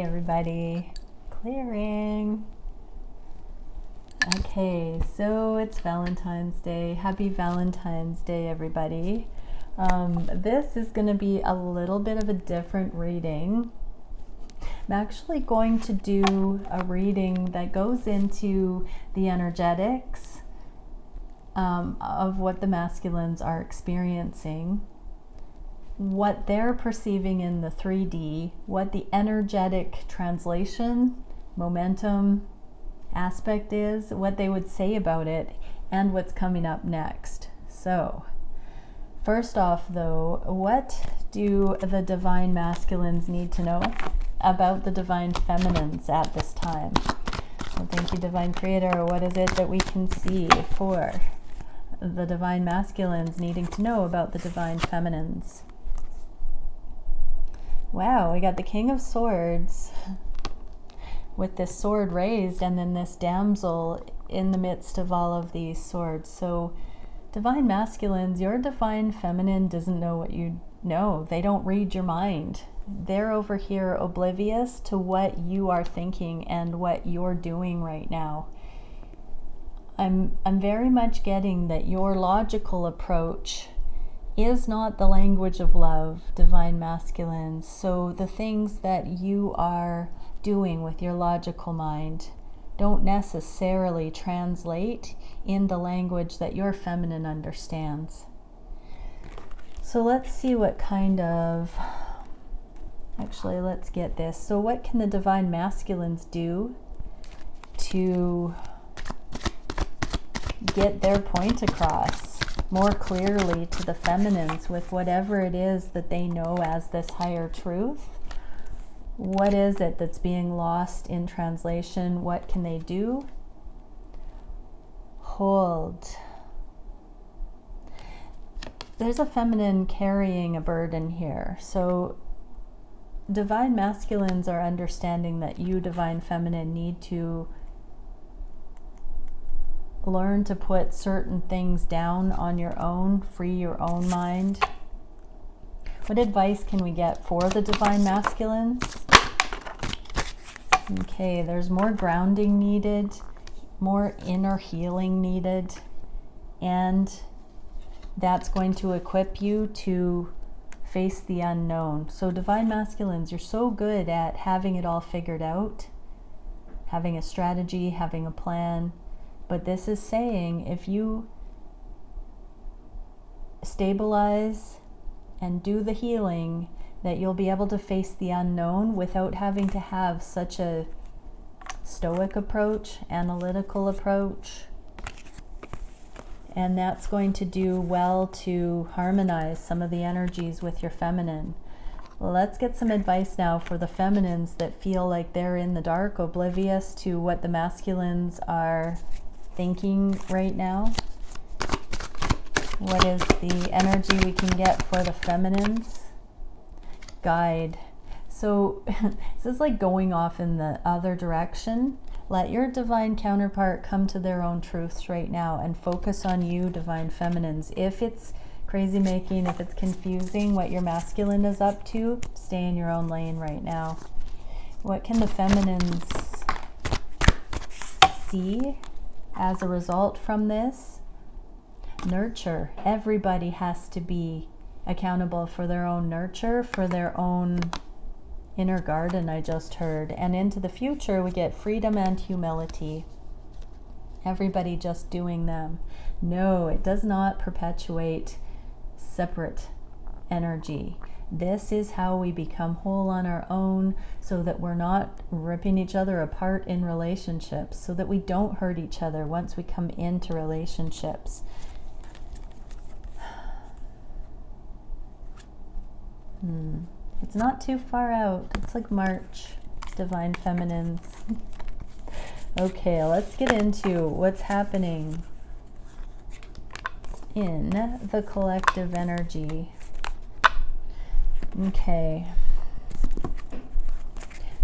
Hey everybody, clearing. Okay, so it's Valentine's Day. Happy Valentine's Day, everybody. This is going to be a little bit of a different reading. I'm actually going to do a reading that goes into the energetics of what the masculines are experiencing, what they're perceiving in the 3D, what the energetic translation, momentum aspect is, what they would say about it, and what's coming up next. So, first off though, what do the divine masculines need to know about the divine feminines at this time? Well, thank you, Divine Creator. What is it that we can see for the divine masculines needing to know about the divine feminines? Wow, we got the King of Swords with this sword raised and then this damsel in the midst of all of these swords. So divine masculines, your divine feminine doesn't know what you know. They don't read your mind. They're over here oblivious to what you are thinking and what you're doing right now. I'm very much getting that your logical approach is not the language of love, divine masculines. So the things that you are doing with your logical mind don't necessarily translate in the language that your feminine understands. So let's see what kind of, actually let's get this. So what can the divine masculines do to get their point across more clearly to the feminines with whatever it is that they know as this higher truth? What is it that's being lost in translation? What can they do? Hold. There's a feminine carrying a burden here. So divine masculines are understanding that you, divine feminine, need to learn to put certain things down on your own, free your own mind. What advice can we get for the divine masculines? Okay, there's more grounding needed, more inner healing needed, and that's going to equip you to face the unknown. So divine masculines, you're so good at having it all figured out, having a strategy, having a plan. But this is saying if you stabilize and do the healing, that you'll be able to face the unknown without having to have such a stoic approach, analytical approach. And that's going to do well to harmonize some of the energies with your feminine. Well, let's get some advice now for the feminines that feel like they're in the dark, oblivious to what the masculines are thinking right now. What is the energy we can get for the feminines? Guide. So this is like going off in the other direction. Let your divine counterpart come to their own truths right now and focus on you, divine feminines. If it's crazy making, if it's confusing what your masculine is up to, stay in your own lane right now. What can the feminines see as a result from this? Nurture. Everybody has to be accountable for their own nurture, for their own inner garden, I just heard. And into the future, we get freedom and humility. Everybody just doing them. No, it does not perpetuate separate energy. This is how we become whole on our own, so that we're not ripping each other apart in relationships, so that we don't hurt each other once we come into relationships. It's not too far out. It's like March, divine feminines. Okay, let's get into what's happening in the collective energy. Okay.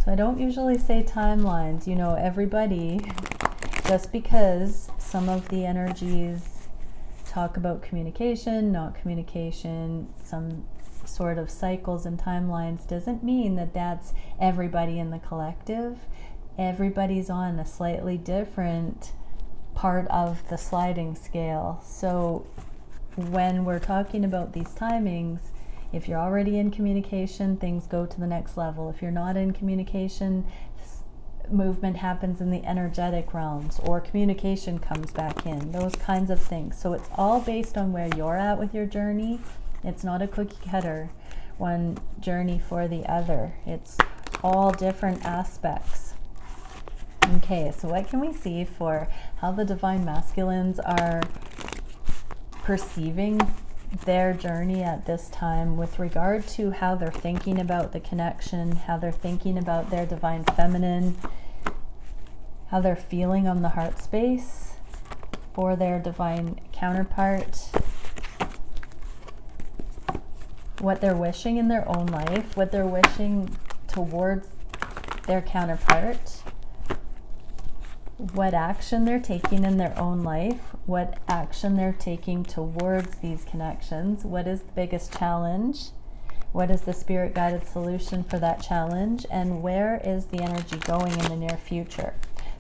So I don't usually say timelines. You know, everybody, just because some of the energies talk about communication, not communication, some sort of cycles and timelines doesn't mean that that's everybody in the collective. Everybody's on a slightly different part of the sliding scale. So when we're talking about these timings, if you're already in communication, things go to the next level. If you're not in communication, movement happens in the energetic realms, or communication comes back in, those kinds of things. So it's all based on where you're at with your journey. It's not a cookie cutter, one journey for the other. It's all different aspects. Okay, so what can we see for how the divine masculines are perceiving their journey at this time with regard to how they're thinking about the connection, how they're thinking about their divine feminine, how they're feeling on the heart space for their divine counterpart, what they're wishing in their own life, what they're wishing towards their counterpart, what action they're taking in their own life, what action they're taking towards these connections, what is the biggest challenge, what is the spirit guided solution for that challenge, and where is the energy going in the near future.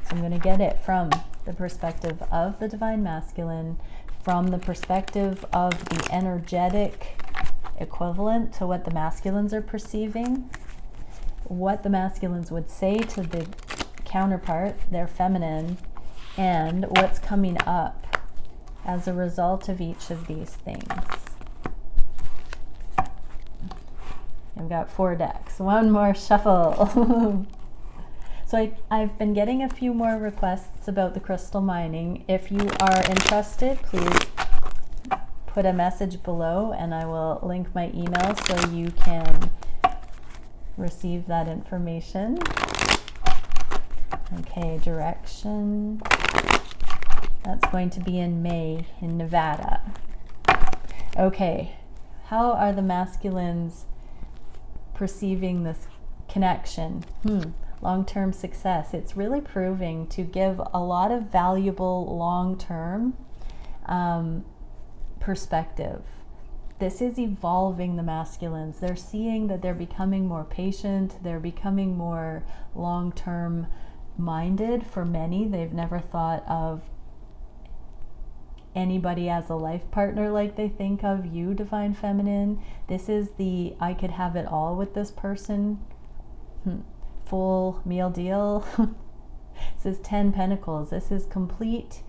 So I'm going to get it from the perspective of the divine masculine, from the perspective of the energetic equivalent to what the masculines are perceiving, what the masculines would say to the counterpart, their feminine, and what's coming up as a result of each of these things. I've got 4 decks. One more shuffle. So I've been getting a few more requests about the crystal mining. If you are interested, please put a message below and I will link my email so you can receive that information. Okay, direction. That's going to be in May in Nevada. Okay, how are the masculines perceiving this connection? Long-term success. It's really proving to give a lot of valuable long-term perspective. This is evolving the masculines. They're seeing that they're becoming more patient. They're becoming more long-term minded. For many, they've never thought of anybody as a life partner like they think of you, divine feminine. This is the I could have it all with this person. Full meal deal. This is 10 Pentacles. This is complete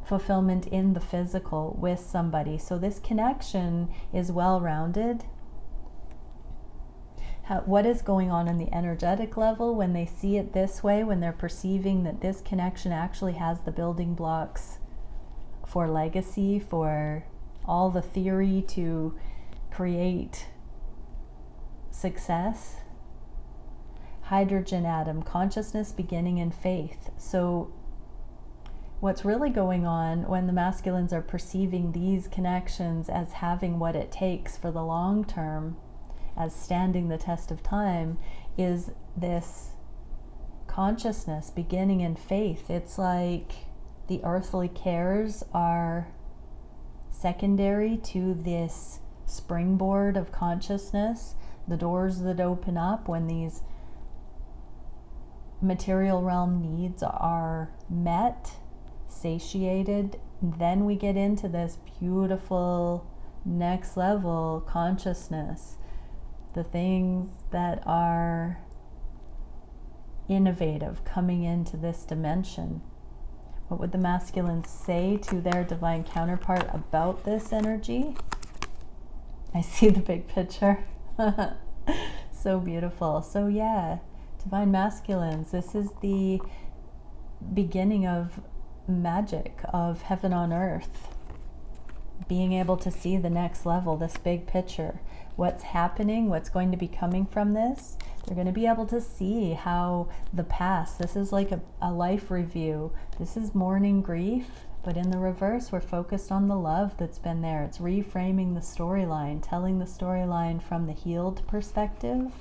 fulfillment in the physical with somebody. So this connection is well-rounded. What is going on in the energetic level when they see it this way, when they're perceiving that this connection actually has the building blocks for legacy, for all the theory to create success. Hydrogen atom, consciousness, beginning, and faith. So what's really going on when the masculines are perceiving these connections as having what it takes for the long term, as standing the test of time, is this consciousness, beginning, and faith. It's like the earthly cares are secondary to this springboard of consciousness, the doors that open up when these material realm needs are met, satiated. Then we get into this beautiful next level consciousness, the things that are innovative coming into this dimension. What would the masculines say to their divine counterpart about this energy? I see the big picture. So beautiful. So yeah, divine masculines, this is the beginning of magic, of heaven on earth. Being able to see the next level, this big picture. What's happening, what's going to be coming from this. They're going to be able to see how the past, this is like a life review. This is mourning grief, but in the reverse, we're focused on the love that's been there. It's reframing the storyline, telling the storyline from the healed perspective.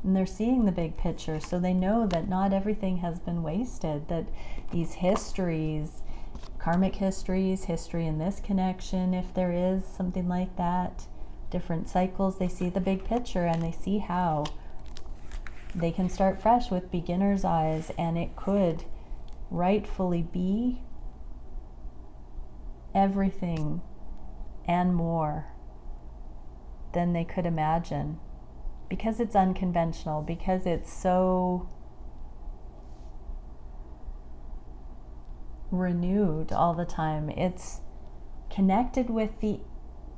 And they're seeing the big picture, so they know that not everything has been wasted, that these histories, karmic histories, history in this connection, if there is something like that, different cycles. They see the big picture and they see how they can start fresh with beginner's eyes, and it could rightfully be everything and more than they could imagine, because it's unconventional, because it's so renewed all the time. It's connected with the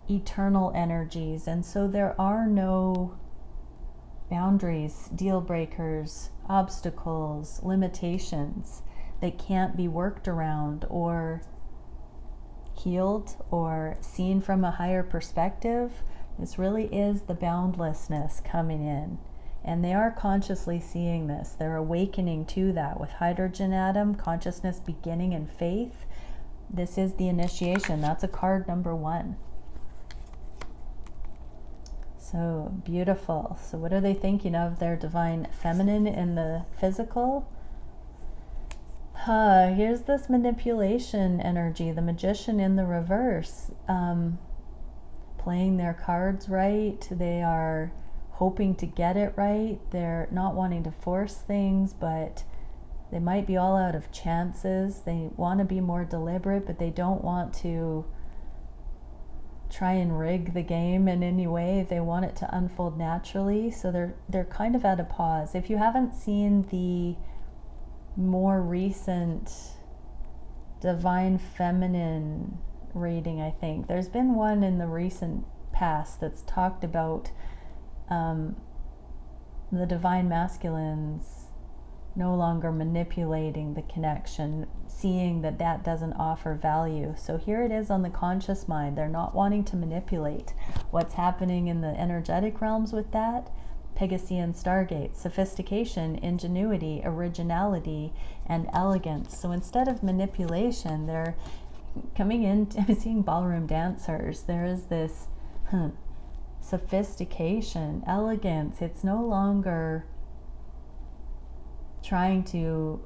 eternal energies, and so there are no boundaries, deal breakers, obstacles, limitations that can't be worked around or healed or seen from a higher perspective. This really is the boundlessness coming in, and they are consciously seeing this. They're awakening to that with hydrogen atom, consciousness beginning in faith. This is the initiation. That's a card number 1. So beautiful. So what are they thinking of their divine feminine in the physical? Here's this manipulation energy, the magician in the reverse, playing their cards right. They are hoping to get it right. They're not wanting to force things, but they might be all out of chances. They want to be more deliberate, but they don't want to try and rig the game in any way. They want it to unfold naturally, so they're kind of at a pause. If you haven't seen the more recent divine feminine reading, I think there's been one in the recent past that's talked about the divine masculines no longer manipulating the connection, seeing that that doesn't offer value. So here it is on the conscious mind. They're not wanting to manipulate what's happening in the energetic realms with that. Pegasian Stargate, sophistication, ingenuity, originality, and elegance. So instead of manipulation, they're coming in, I'm seeing ballroom dancers. There is this sophistication, elegance. It's no longer trying to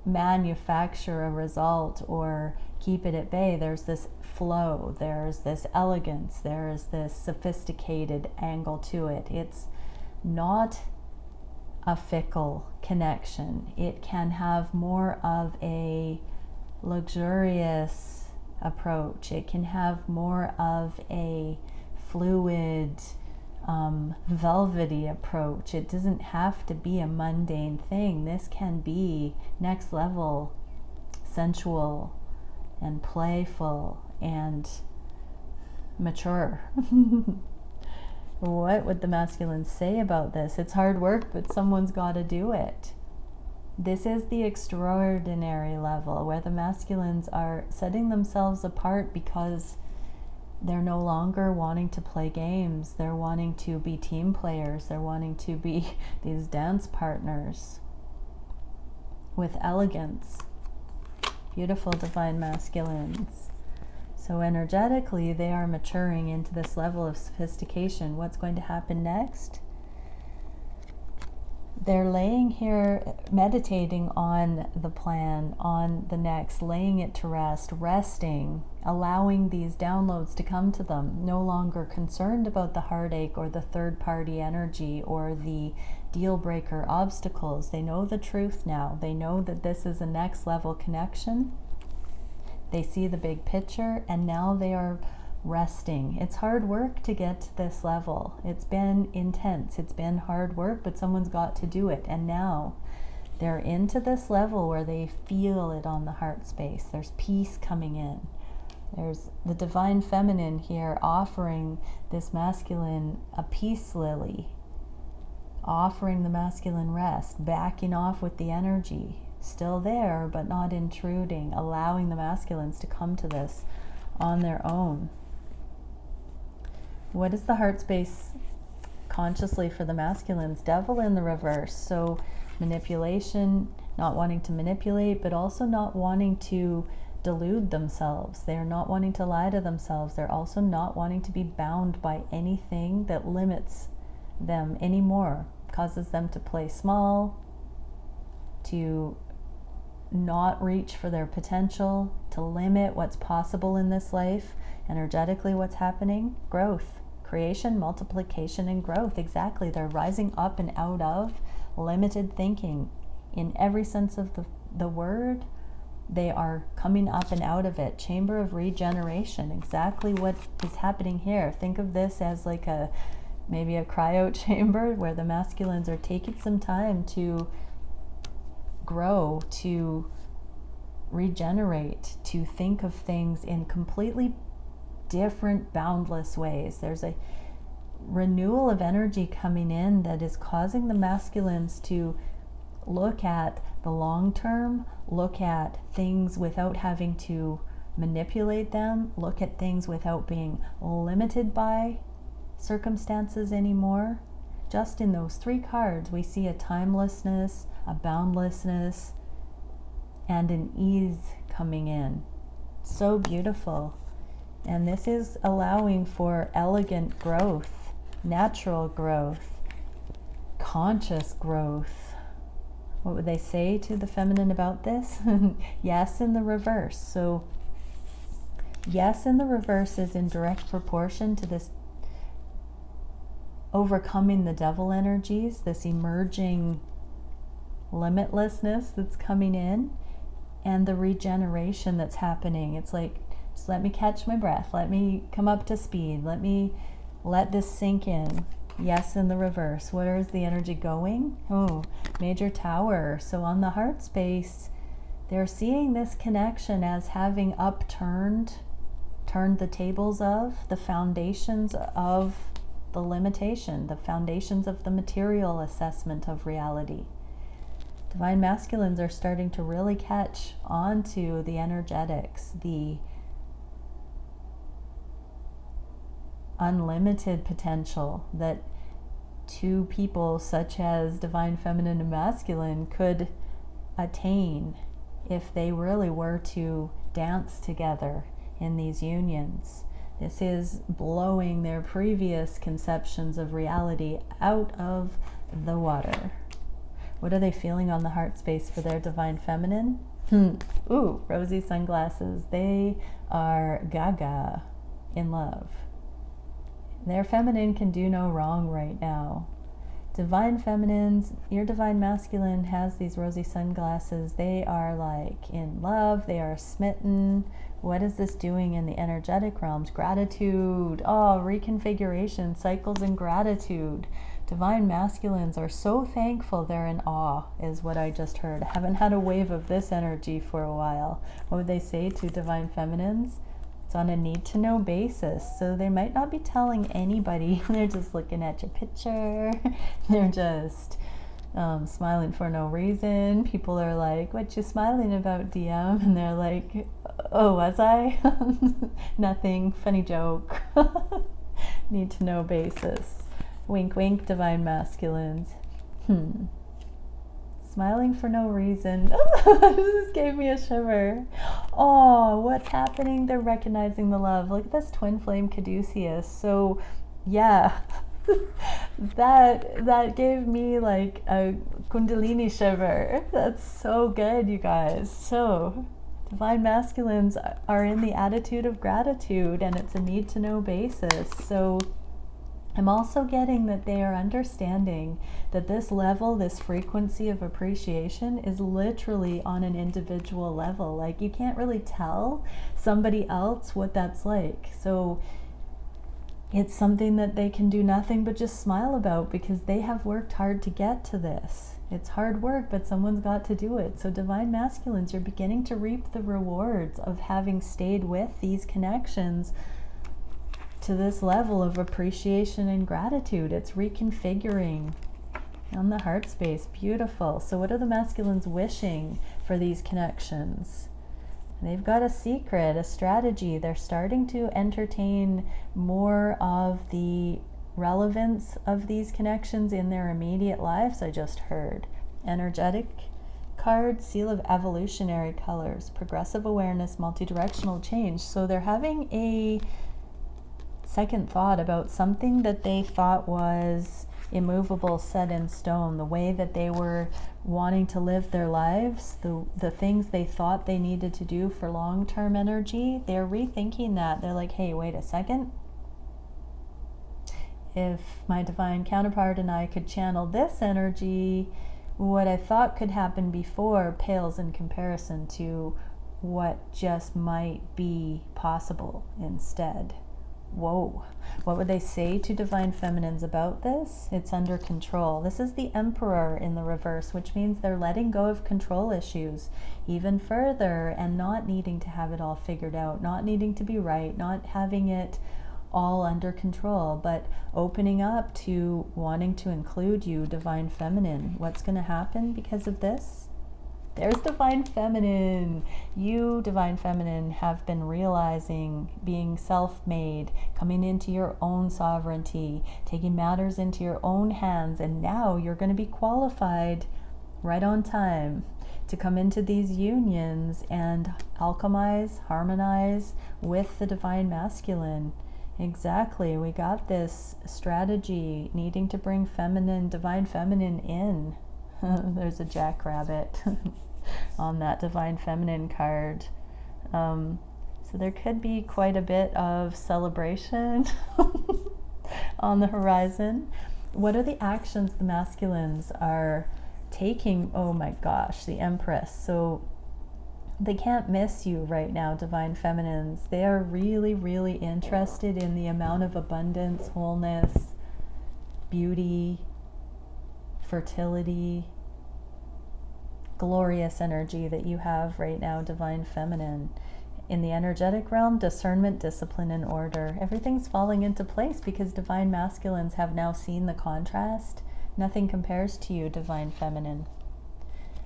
manufacture a result or keep it at bay. There's this flow, there's this elegance, there's this sophisticated angle to it. It's not a fickle connection. It can have more of a luxurious approach. It can have more of a fluid, velvety approach. It doesn't have to be a mundane thing. This can be next level, sensual and playful and mature. What would the masculines say about this? It's hard work, but someone's got to do it. This is the extraordinary level where the masculines are setting themselves apart because they're no longer wanting to play games. They're wanting to be team players. They're wanting to be these dance partners with elegance. Beautiful divine masculines. So energetically, they are maturing into this level of sophistication. What's going to happen next? They're laying here, meditating on the plan, on the next, laying it to rest, resting, allowing these downloads to come to them, no longer concerned about the heartache or the third-party energy or the deal-breaker obstacles. They know the truth now. They know that this is a next-level connection. They see the big picture, and now they are resting. It's hard work to get to this level. It's been intense. It's been hard work, but someone's got to do it. And now they're into this level where they feel it on the heart space. There's peace coming in. There's the divine feminine here offering this masculine a peace lily, offering the masculine rest, backing off with the energy. Still there, but not intruding, allowing the masculines to come to this on their own. What is the heart space consciously for the masculines? Devil in the reverse. So manipulation, not wanting to manipulate, but also not wanting to delude themselves. They're not wanting to lie to themselves. They're also not wanting to be bound by anything that limits them anymore, causes them to play small, to not reach for their potential, to limit what's possible in this life. Energetically, what's happening? Growth, creation, multiplication, and growth. Exactly. They're rising up and out of limited thinking in every sense of the word. They are coming up and out of it. Chamber of regeneration. Exactly what is happening here. Think of this as like maybe a cryo chamber where the masculines are taking some time to grow, to regenerate, to think of things in completely different, boundless ways. There's a renewal of energy coming in that is causing the masculines to look at the long term, look at things without having to manipulate them, look at things without being limited by circumstances anymore. Just in those 3 cards, we see a timelessness, a boundlessness, and an ease coming in. So beautiful. And this is allowing for elegant growth, natural growth, conscious growth. What would they say to the feminine about this? Yes in the reverse. So yes in the reverse is in direct proportion to this overcoming the devil energies, this emerging limitlessness that's coming in, and the regeneration that's happening. It's like, just let me catch my breath, let me come up to speed, let this sink in. Yes in the reverse. Where is the energy going? Oh, major tower. So on the heart space, they're seeing this connection as having turned the tables of the foundations of the limitation, the foundations of the material assessment of reality. Divine masculines are starting to really catch on to the energetics, the unlimited potential that 2 people such as divine feminine and masculine could attain if they really were to dance together in these unions. This is blowing their previous conceptions of reality out of the water. What are they feeling on the heart space for their divine feminine? Ooh, rosy sunglasses. They are gaga in love. Their feminine can do no wrong right now. Divine feminines, your divine masculine has these rosy sunglasses. They are like in love. They are smitten. What is this doing in the energetic realms? Gratitude. Oh, reconfiguration, cycles in gratitude. Divine masculines are so thankful, they're in awe, is what I just heard. I haven't had a wave of this energy for a while. What would they say to divine feminines? It's on a need-to-know basis, so they might not be telling anybody. They're just looking at your picture. They're just smiling for no reason. People are like, what you smiling about, DM? And they're like, oh, was I? Nothing, funny joke. Need-to-know basis. Wink, wink, divine masculines. Smiling for no reason. This gave me a shiver. Oh, what's happening? They're recognizing the love. Look at this twin flame caduceus. So, yeah, that gave me like a kundalini shiver. That's so good, you guys. So, divine masculines are in the attitude of gratitude, and it's a need-to-know basis. So, I'm also getting that they are understanding that this level, this frequency of appreciation is literally on an individual level. Like, you can't really tell somebody else what that's like. So it's something that they can do nothing but just smile about, because they have worked hard to get to this. It's hard work, but someone's got to do it. So divine masculines, you're beginning to reap the rewards of having stayed with these connections to this level of appreciation and gratitude. It's reconfiguring on the heart space. Beautiful. So what are the masculines wishing for these connections? They've got a secret, a strategy. They're starting to entertain more of the relevance of these connections in their immediate lives. I just heard. Energetic card, seal of evolutionary colors, progressive awareness, multidirectional change. So they're having a second thought about something that they thought was immovable, set in stone. The way that they were wanting to live their lives, the things they thought they needed to do for long-term energy, they're rethinking that. They're like, hey, wait a second. If my divine counterpart and I could channel this energy, what I thought could happen before pales in comparison to what just might be possible instead. Whoa. What would they say to divine feminines about this? It's under control. This is the Emperor in the reverse, which means they're letting go of control issues even further and not needing to have it all figured out, not needing to be right, not having it all under control, but opening up to wanting to include you, divine feminine. What's going to happen because of this? There's divine feminine. You, divine feminine, have been realizing being self-made, coming into your own sovereignty, taking matters into your own hands, and now you're going to be qualified right on time to come into these unions and alchemize, harmonize with the divine masculine. Exactly, we got this strategy needing to bring feminine, divine feminine in. There's a jackrabbit on that divine feminine card. So there could be quite a bit of celebration on the horizon. What are the actions the masculines are taking? Oh my gosh, the Empress. So they can't miss you right now, divine feminines. They are really, really interested in the amount of abundance, wholeness, beauty, fertility, glorious energy that you have right now, divine feminine. In the energetic realm, discernment, discipline, and order. Everything's falling into place because divine masculines have now seen the contrast. Nothing compares to you, divine feminine.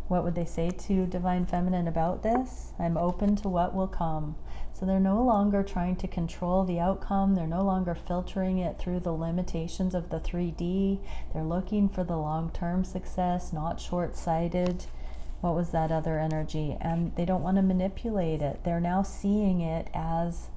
What would they say to divine feminine about this? I'm open to what will come. So they're no longer trying to control the outcome. They're no longer filtering it through the limitations of the 3D. They're looking for the long-term success, not short-sighted. What was that other energy? And they don't want to manipulate it. They're now seeing it as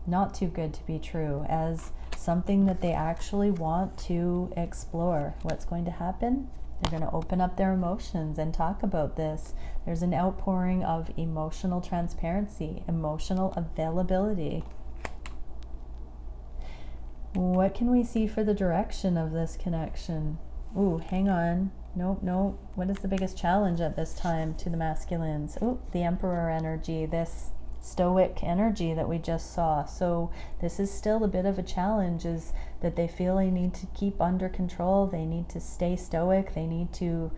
not too good to be true, as something that they actually want to explore. What's going to happen? They're going to open up their emotions and talk about this. There's an outpouring of emotional transparency, emotional availability. What can we see for the direction of this connection? Ooh, hang on. Nope. What is the biggest challenge at this time to the masculines? Ooh, the Emperor energy, this stoic energy that we just saw. So this is still a bit of a challenge, is that they feel they need to keep under control. They need to stay stoic. They need to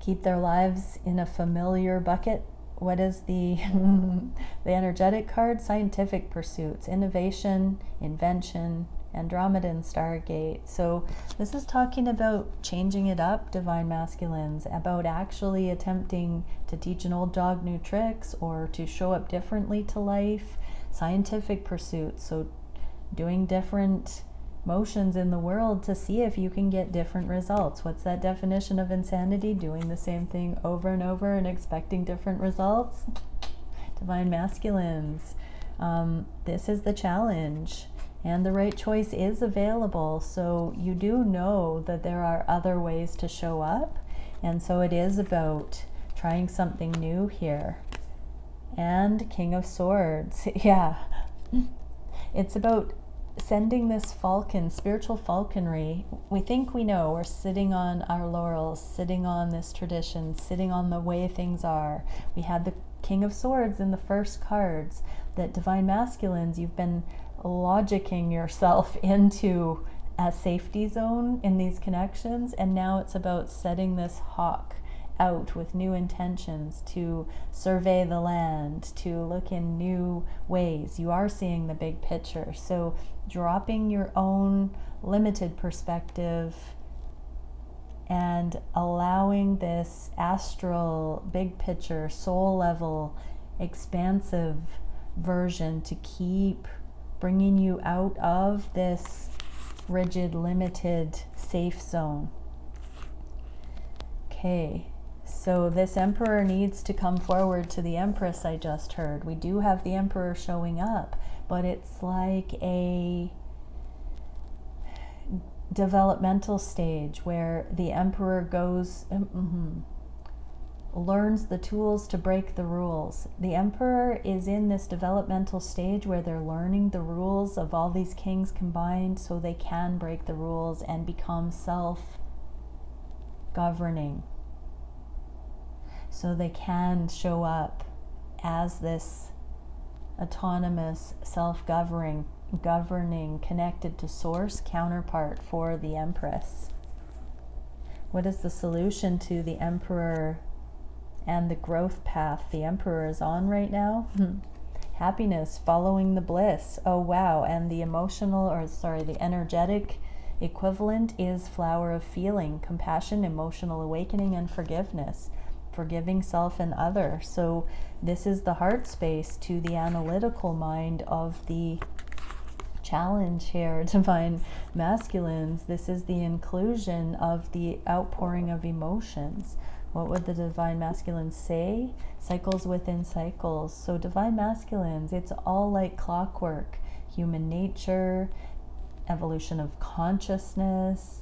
keep their lives in a familiar bucket. What is the the energetic card? Scientific pursuits, innovation, invention, Andromedan Stargate. So this is talking about changing it up, divine masculines, about actually attempting to teach an old dog new tricks or to show up differently to life. Scientific pursuits, so doing different motions in the world to see if you can get different results. What's that definition of insanity? Doing the same thing over and over and expecting different results. Divine masculines, this is the challenge. And the right choice is available, so you do know that there are other ways to show up, and so it is about trying something new here. And King of Swords, yeah. It's about sending this falcon, spiritual falconry. We think we know, we're sitting on our laurels, sitting on this tradition, sitting on the way things are. We had the King of Swords in the first cards, that divine masculines, you've been logicking yourself into a safety zone in these connections, and now it's about setting this hawk out with new intentions to survey the land, to look in new ways. You are seeing the big picture, so dropping your own limited perspective and allowing this astral, big picture, soul level, expansive version to keep bringing you out of this rigid, limited, safe zone. Okay, so this Emperor needs to come forward to the Empress I just heard. We do have the Emperor showing up, but it's like a developmental stage where the Emperor goes, learns the tools to break the rules. The Emperor is in this developmental stage where they're learning the rules of all these kings combined so they can break the rules and become self-governing. So they can show up as this autonomous, self-governing, connected to source counterpart for the Empress. What is the solution to the Emperor and the growth path the Emperor is on right now? Happiness, following the bliss. Oh wow, and the the energetic equivalent is flower of feeling, compassion, emotional awakening, and forgiveness. Forgiving self and other. So this is the heart space to the analytical mind of the challenge here, divine masculines. This is the inclusion of the outpouring of emotions. What would the divine masculines say? Cycles within cycles. So divine masculines, it's all like clockwork. Human nature, evolution of consciousness,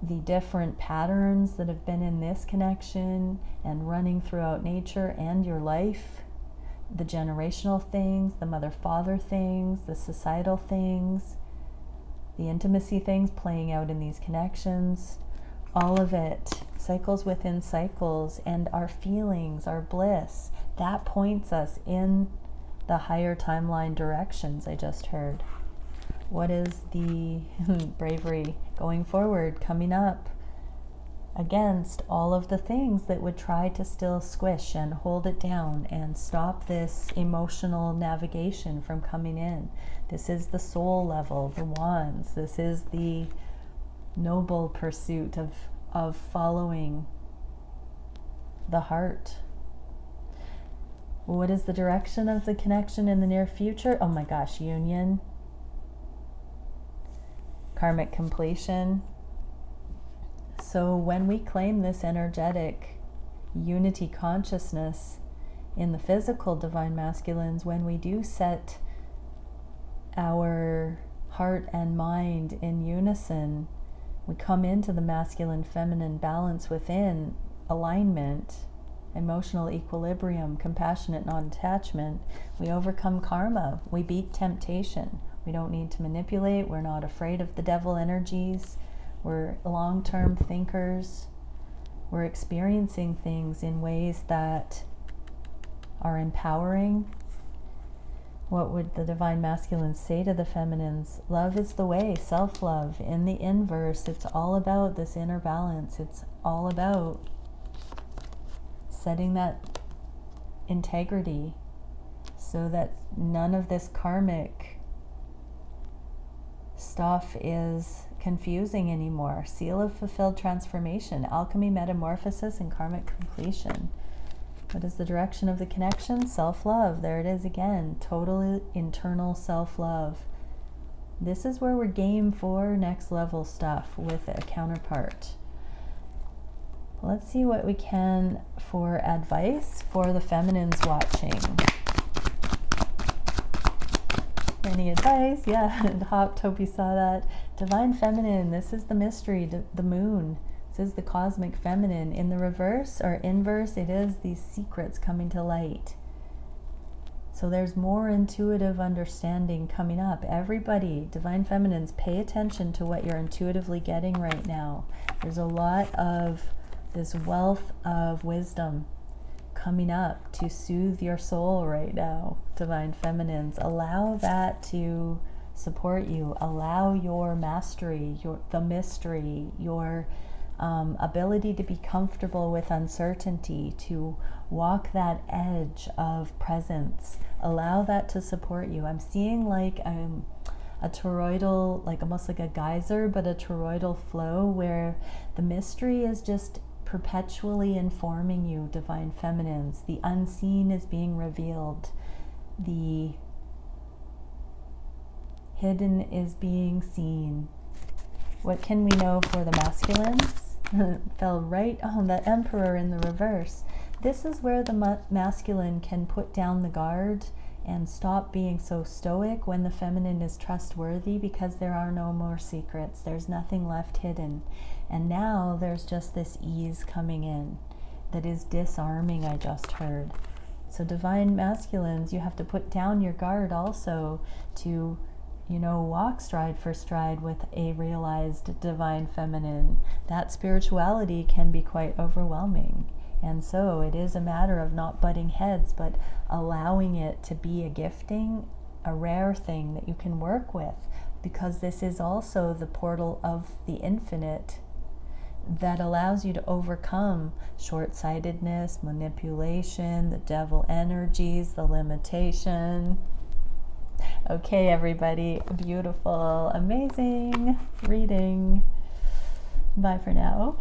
the different patterns that have been in this connection and running throughout nature and your life, the generational things, the mother-father things, the societal things, the intimacy things playing out in these connections, all of it, cycles within cycles, and our feelings, our bliss, that points us in the higher timeline directions I just heard. What is the bravery going forward, coming up against all of the things that would try to still squish and hold it down and stop this emotional navigation from coming in? This is the soul level, the wands. This is the noble pursuit of following the heart. What is the direction of the connection in the near future? Oh my gosh, union. Karmic completion. So when we claim this energetic unity consciousness in the physical divine masculines, when we do set our heart and mind in unison, we come into the masculine feminine balance within, alignment, emotional equilibrium, compassionate non-attachment. We overcome karma, we beat temptation. We don't need to manipulate. We're not afraid of the devil energies. We're long-term thinkers. We're experiencing things in ways that are empowering. What would the divine masculines say to the feminines? Love is the way, self-love. In the inverse, it's all about this inner balance. It's all about setting that integrity so that none of this karmic stuff is confusing anymore. Seal of fulfilled transformation, alchemy, metamorphosis, and karmic completion. What is the direction of the connection? Self-love. There it is again. Total internal self-love. This is where we're game for next level stuff with a counterpart. Let's see what we can for advice for the feminines watching. Any advice? Yeah, hope you saw that. Divine feminine, this is the mystery, the moon. This is the cosmic feminine. In the reverse or inverse, it is these secrets coming to light. So there's more intuitive understanding coming up. Everybody, divine feminines, pay attention to what you're intuitively getting right now. There's a lot of this wealth of wisdom coming up to soothe your soul right now, divine feminines. Allow that to support you. Allow your mastery, the mystery, your ability to be comfortable with uncertainty, to walk that edge of presence. Allow that to support you. I'm seeing like a toroidal, like almost like a geyser, but a toroidal flow where the mystery is just perpetually informing you, divine feminines. The unseen is being revealed. The hidden is being seen. What can we know for the masculines? Fell right on the Emperor in the reverse. This is where the masculine can put down the guard and stop being so stoic when the feminine is trustworthy, because there are no more secrets. There's nothing left hidden. And now there's just this ease coming in that is disarming, I just heard. So divine masculines, you have to put down your guard also to, you know, walk stride for stride with a realized divine feminine. That spirituality can be quite overwhelming. And so it is a matter of not butting heads, but allowing it to be a gifting, a rare thing that you can work with, because this is also the portal of the infinite that allows you to overcome short-sightedness, manipulation, the devil energies, the limitation. Okay, everybody, beautiful, amazing reading. Bye for now.